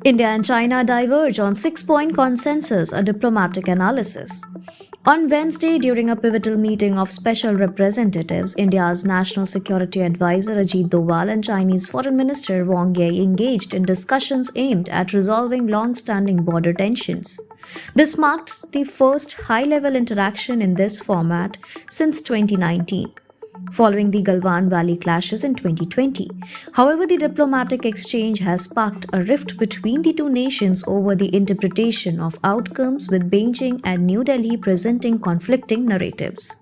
India and China diverge on 6-point consensus, a diplomatic analysis. On Wednesday, during a pivotal meeting of special representatives, India's National Security Advisor Ajit Doval and Chinese Foreign Minister Wang engaged in discussions aimed at resolving long-standing border tensions. This marks the first high-level interaction in this format since 2019. Following the Galwan Valley clashes in 2020. However, the diplomatic exchange has sparked a rift between the two nations over the interpretation of outcomes, with Beijing and New Delhi presenting conflicting narratives.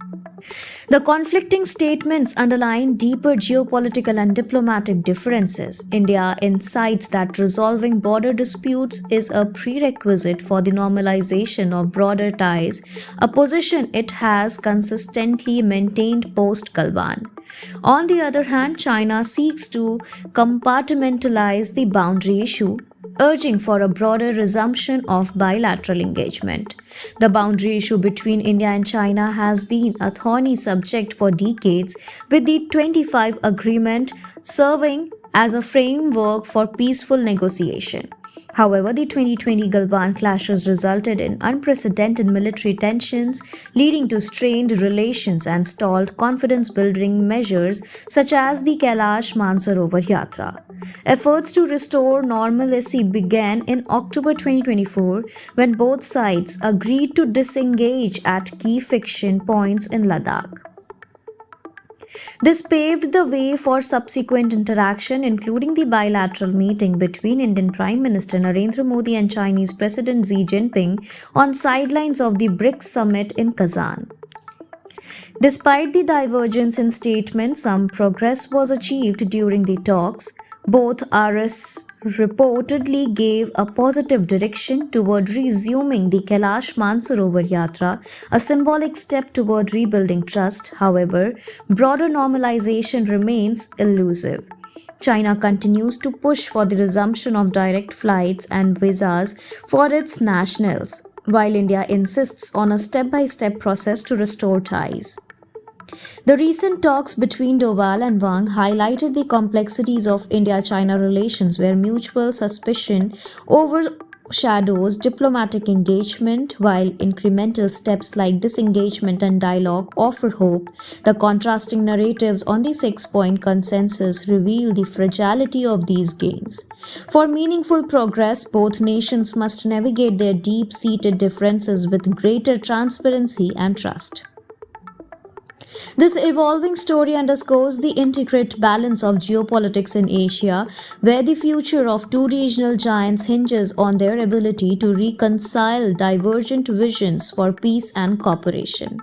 The conflicting statements underline deeper geopolitical and diplomatic differences. India incites that resolving border disputes is a prerequisite for the normalization of broader ties, a position it has consistently maintained post-Galwan. On the other hand, China seeks to compartmentalize the boundary issue, urging for a broader resumption of bilateral engagement. The boundary issue between India and China has been a thorny subject for decades, with the 25 agreement serving as a framework for peaceful negotiation. However, the 2020 Galwan clashes resulted in unprecedented military tensions, leading to strained relations and stalled confidence-building measures such as the Kailash Mansarovar Yatra. Efforts to restore normalcy began in October 2024 when both sides agreed to disengage at key friction points in Ladakh. This paved the way for subsequent interaction, including the bilateral meeting between Indian Prime Minister Narendra Modi and Chinese President Xi Jinping on sidelines of the BRICS summit in Kazan. Despite the divergence in statements, some progress was achieved during the talks. Both RS reportedly gave a positive direction toward resuming the Kailash Mansarovar Yatra, a symbolic step toward rebuilding trust. However, broader normalization remains elusive. China continues to push for the resumption of direct flights and visas for its nationals, while India insists on a step-by-step process to restore ties. The recent talks between Doval and Wang highlighted the complexities of India-China relations, where mutual suspicion overshadows diplomatic engagement. While incremental steps like disengagement and dialogue offer hope, the contrasting narratives on the 6-point consensus reveal the fragility of these gains. For meaningful progress, both nations must navigate their deep-seated differences with greater transparency and trust. This evolving story underscores the intricate balance of geopolitics in Asia, where the future of two regional giants hinges on their ability to reconcile divergent visions for peace and cooperation.